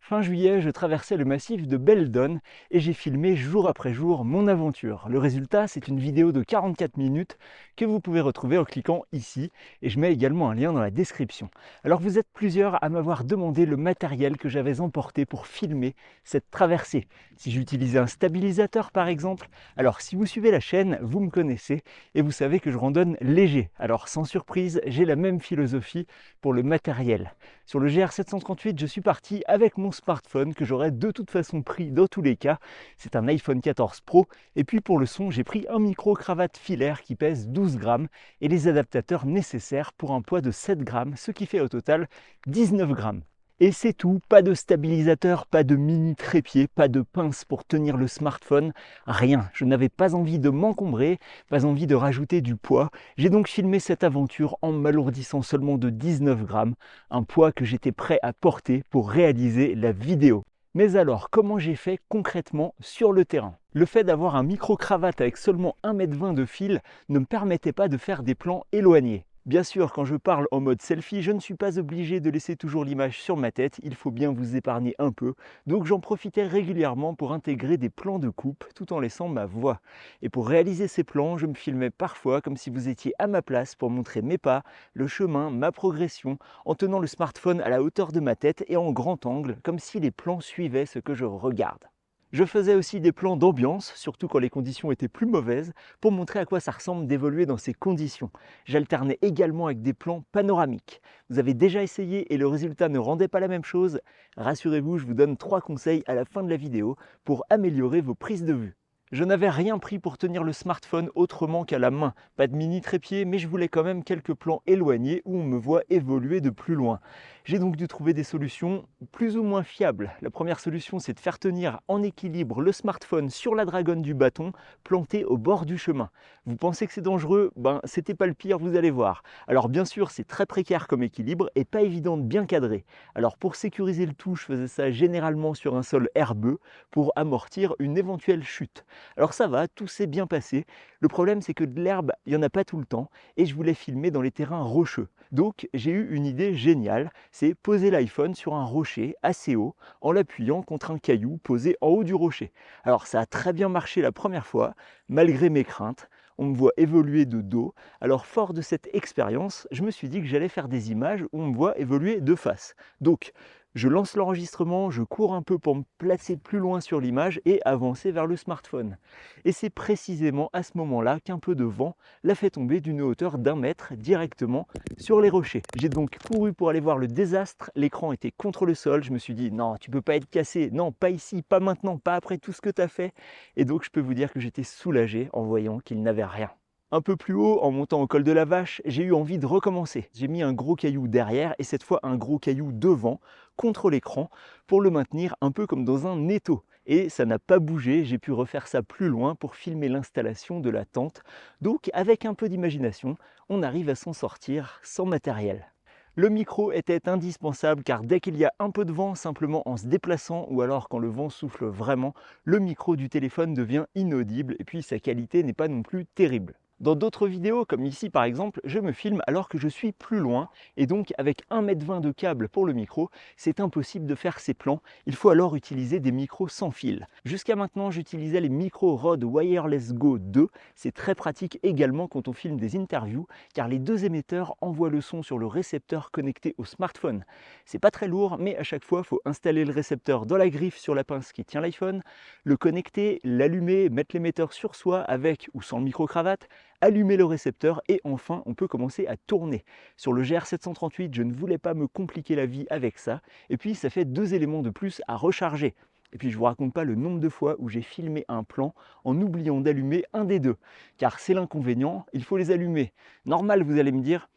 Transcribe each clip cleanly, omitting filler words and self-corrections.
Fin juillet, je traversais le massif de Beldon et j'ai filmé jour après jour mon aventure. Le résultat, c'est une vidéo de 44 minutes que vous pouvez retrouver en cliquant ici et je mets également un lien dans la description. Alors vous êtes plusieurs à m'avoir demandé le matériel que j'avais emporté pour filmer cette traversée. Si j'utilisais un stabilisateur par exemple, alors si vous suivez la chaîne, vous me connaissez et vous savez que je randonne léger. Alors sans surprise, j'ai la même philosophie pour le matériel. Sur le GR738, je suis parti avec mon smartphone que j'aurais de toute façon pris dans tous les cas. C'est un iPhone 14 Pro. Et puis pour le son, j'ai pris un micro-cravate filaire qui pèse 12 grammes et les adaptateurs nécessaires pour un poids de 7 grammes, ce qui fait au total 19 grammes. Et c'est tout, pas de stabilisateur, pas de mini trépied, pas de pince pour tenir le smartphone, rien. Je n'avais pas envie de m'encombrer, pas envie de rajouter du poids. J'ai donc filmé cette aventure en m'alourdissant seulement de 19 grammes, un poids que j'étais prêt à porter pour réaliser la vidéo. Mais alors, comment j'ai fait concrètement sur le terrain? Le fait d'avoir un micro-cravate avec seulement 1,20 m de fil ne me permettait pas de faire des plans éloignés. Bien sûr, quand je parle en mode selfie, je ne suis pas obligé de laisser toujours l'image sur ma tête, il faut bien vous épargner un peu, donc j'en profitais régulièrement pour intégrer des plans de coupe tout en laissant ma voix. Et pour réaliser ces plans, je me filmais parfois comme si vous étiez à ma place pour montrer mes pas, le chemin, ma progression, en tenant le smartphone à la hauteur de ma tête et en grand angle, comme si les plans suivaient ce que je regarde. Je faisais aussi des plans d'ambiance, surtout quand les conditions étaient plus mauvaises, pour montrer à quoi ça ressemble d'évoluer dans ces conditions. J'alternais également avec des plans panoramiques. Vous avez déjà essayé et le résultat ne rendait pas la même chose? Rassurez-vous, je vous donne 3 conseils à la fin de la vidéo pour améliorer vos prises de vue. Je n'avais rien pris pour tenir le smartphone autrement qu'à la main. Pas de mini trépied, mais je voulais quand même quelques plans éloignés où on me voit évoluer de plus loin. J'ai donc dû trouver des solutions plus ou moins fiables. La première solution, c'est de faire tenir en équilibre le smartphone sur la dragonne du bâton, planté au bord du chemin. Vous pensez que c'est dangereux? Ben, c'était pas le pire, vous allez voir. Alors bien sûr, c'est très précaire comme équilibre et pas évident de bien cadrer. Alors pour sécuriser le tout, je faisais ça généralement sur un sol herbeux pour amortir une éventuelle chute. Alors ça va, tout s'est bien passé. Le problème, c'est que de l'herbe, il n'y en a pas tout le temps et je voulais filmer dans les terrains rocheux. Donc j'ai eu une idée géniale, c'est poser l'iPhone sur un rocher assez haut en l'appuyant contre un caillou posé en haut du rocher. Alors ça a très bien marché la première fois, malgré mes craintes. On me voit évoluer de dos. Alors fort de cette expérience, je me suis dit que j'allais faire des images où on me voit évoluer de face. Donc je lance l'enregistrement, je cours un peu pour me placer plus loin sur l'image et avancer vers le smartphone. Et c'est précisément à ce moment-là qu'un peu de vent l'a fait tomber d'une hauteur d'1 m directement sur les rochers. J'ai donc couru pour aller voir le désastre, l'écran était contre le sol, je me suis dit non, tu peux pas être cassé, non, pas ici, pas maintenant, pas après tout ce que tu as fait. Et donc je peux vous dire que j'étais soulagé en voyant qu'il n'avait rien. Un peu plus haut, en montant au col de la Vache, j'ai eu envie de recommencer. J'ai mis un gros caillou derrière et cette fois un gros caillou devant, contre l'écran, pour le maintenir un peu comme dans un étau. Et ça n'a pas bougé, j'ai pu refaire ça plus loin pour filmer l'installation de la tente. Donc avec un peu d'imagination, on arrive à s'en sortir sans matériel. Le micro était indispensable car dès qu'il y a un peu de vent, simplement en se déplaçant ou alors quand le vent souffle vraiment, le micro du téléphone devient inaudible et puis sa qualité n'est pas non plus terrible. Dans d'autres vidéos, comme ici par exemple, je me filme alors que je suis plus loin et donc avec 1,20 m de câble pour le micro, c'est impossible de faire ces plans. Il faut alors utiliser des micros sans fil. Jusqu'à maintenant, j'utilisais les micros Rode Wireless Go 2. C'est très pratique également quand on filme des interviews car les deux émetteurs envoient le son sur le récepteur connecté au smartphone. C'est pas très lourd, mais à chaque fois, il faut installer le récepteur dans la griffe sur la pince qui tient l'iPhone, le connecter, l'allumer, mettre l'émetteur sur soi avec ou sans le micro-cravate, allumer le récepteur et enfin on peut commencer à tourner. Sur le GR738, je ne voulais pas me compliquer la vie avec ça et puis ça fait 2 éléments de plus à recharger. Et puis je vous raconte pas le nombre de fois où j'ai filmé un plan en oubliant d'allumer un des deux. Car c'est l'inconvénient, il faut les allumer. Normal, vous allez me dire,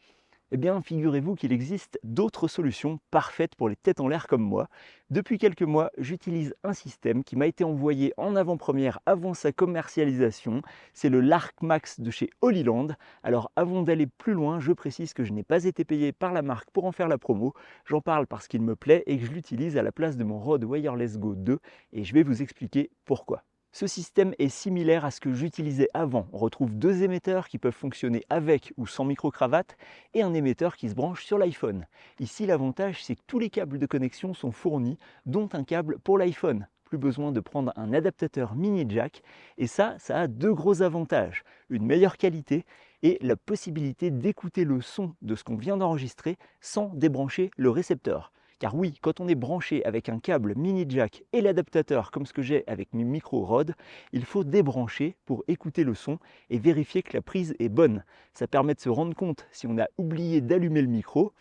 eh bien, figurez-vous qu'il existe d'autres solutions parfaites pour les têtes en l'air comme moi. Depuis quelques mois, j'utilise un système qui m'a été envoyé en avant-première avant sa commercialisation. C'est le Lark Max de chez Holyland. Alors avant d'aller plus loin, je précise que je n'ai pas été payé par la marque pour en faire la promo. J'en parle parce qu'il me plaît et que je l'utilise à la place de mon Rode Wireless Go 2 et je vais vous expliquer pourquoi. Ce système est similaire à ce que j'utilisais avant. On retrouve deux émetteurs qui peuvent fonctionner avec ou sans micro-cravate et un émetteur qui se branche sur l'iPhone. Ici, l'avantage, c'est que tous les câbles de connexion sont fournis, dont un câble pour l'iPhone. Plus besoin de prendre un adaptateur mini jack et ça a deux gros avantages. Une meilleure qualité et la possibilité d'écouter le son de ce qu'on vient d'enregistrer sans débrancher le récepteur. Car oui, quand on est branché avec un câble mini jack et l'adaptateur comme ce que j'ai avec mes micros Rode, il faut débrancher pour écouter le son et vérifier que la prise est bonne. Ça permet de se rendre compte si on a oublié d'allumer le micro.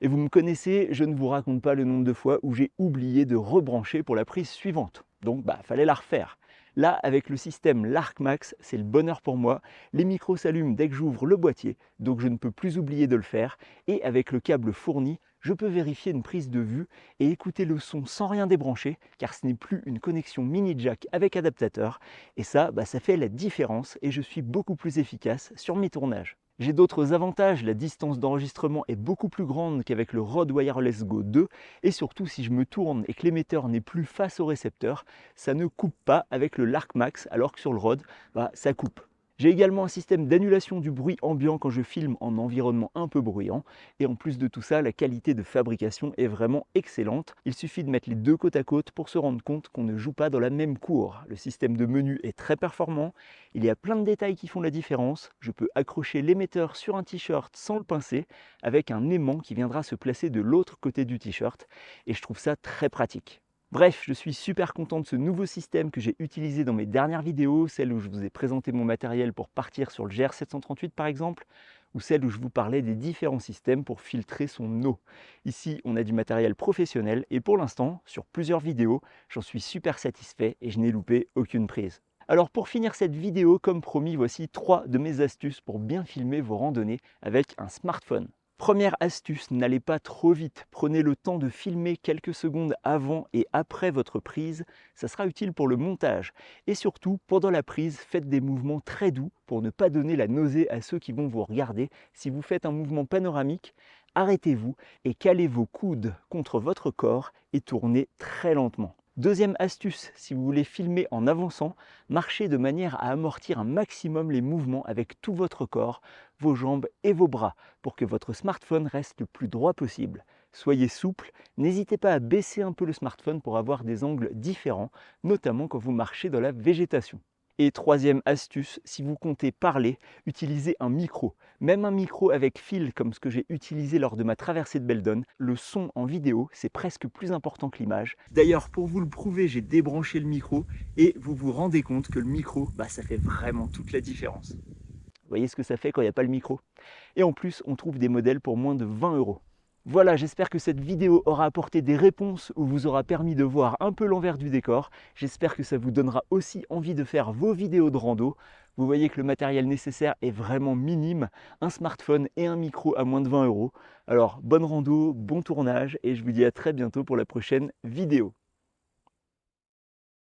Et vous me connaissez, je ne vous raconte pas le nombre de fois où j'ai oublié de rebrancher pour la prise suivante. Donc fallait la refaire. Là, avec le système l'ArcMax, c'est le bonheur pour moi. Les micros s'allument dès que j'ouvre le boîtier, donc je ne peux plus oublier de le faire. Et avec le câble fourni, je peux vérifier une prise de vue et écouter le son sans rien débrancher, car ce n'est plus une connexion mini jack avec adaptateur. Et ça fait la différence et je suis beaucoup plus efficace sur mes tournages. J'ai d'autres avantages, la distance d'enregistrement est beaucoup plus grande qu'avec le Rode Wireless Go 2 et surtout si je me tourne et que l'émetteur n'est plus face au récepteur, ça ne coupe pas avec le l'ArcMax alors que sur le Rode, ça coupe. J'ai également un système d'annulation du bruit ambiant quand je filme en environnement un peu bruyant. Et en plus de tout ça, la qualité de fabrication est vraiment excellente. Il suffit de mettre les deux côte à côte pour se rendre compte qu'on ne joue pas dans la même cour. Le système de menu est très performant. Il y a plein de détails qui font la différence. Je peux accrocher l'émetteur sur un t-shirt sans le pincer avec un aimant qui viendra se placer de l'autre côté du t-shirt. Et je trouve ça très pratique. Bref, je suis super content de ce nouveau système que j'ai utilisé dans mes dernières vidéos, celle où je vous ai présenté mon matériel pour partir sur le GR738 par exemple, ou celle où je vous parlais des différents systèmes pour filtrer son eau. Ici, on a du matériel professionnel et pour l'instant, sur plusieurs vidéos, j'en suis super satisfait et je n'ai loupé aucune prise. Alors pour finir cette vidéo, comme promis, voici 3 de mes astuces pour bien filmer vos randonnées avec un smartphone. Première astuce, n'allez pas trop vite. Prenez le temps de filmer quelques secondes avant et après votre prise. Ça sera utile pour le montage. Et surtout, pendant la prise, faites des mouvements très doux pour ne pas donner la nausée à ceux qui vont vous regarder. Si vous faites un mouvement panoramique, arrêtez-vous et calez vos coudes contre votre corps et tournez très lentement. Deuxième astuce, si vous voulez filmer en avançant, marchez de manière à amortir un maximum les mouvements avec tout votre corps, vos jambes et vos bras, pour que votre smartphone reste le plus droit possible. Soyez souple, n'hésitez pas à baisser un peu le smartphone pour avoir des angles différents, notamment quand vous marchez dans la végétation. Et troisième astuce, si vous comptez parler, utilisez un micro. Même un micro avec fil comme ce que j'ai utilisé lors de ma traversée de Beldon, le son en vidéo, c'est presque plus important que l'image. D'ailleurs, pour vous le prouver, j'ai débranché le micro et vous vous rendez compte que le micro, ça fait vraiment toute la différence. Vous voyez ce que ça fait quand il n'y a pas le micro? Et en plus, on trouve des modèles pour moins de 20 €. Voilà, j'espère que cette vidéo aura apporté des réponses ou vous aura permis de voir un peu l'envers du décor. J'espère que ça vous donnera aussi envie de faire vos vidéos de rando. Vous voyez que le matériel nécessaire est vraiment minime, un smartphone et un micro à moins de 20 €. Alors, bonne rando, bon tournage et je vous dis à très bientôt pour la prochaine vidéo.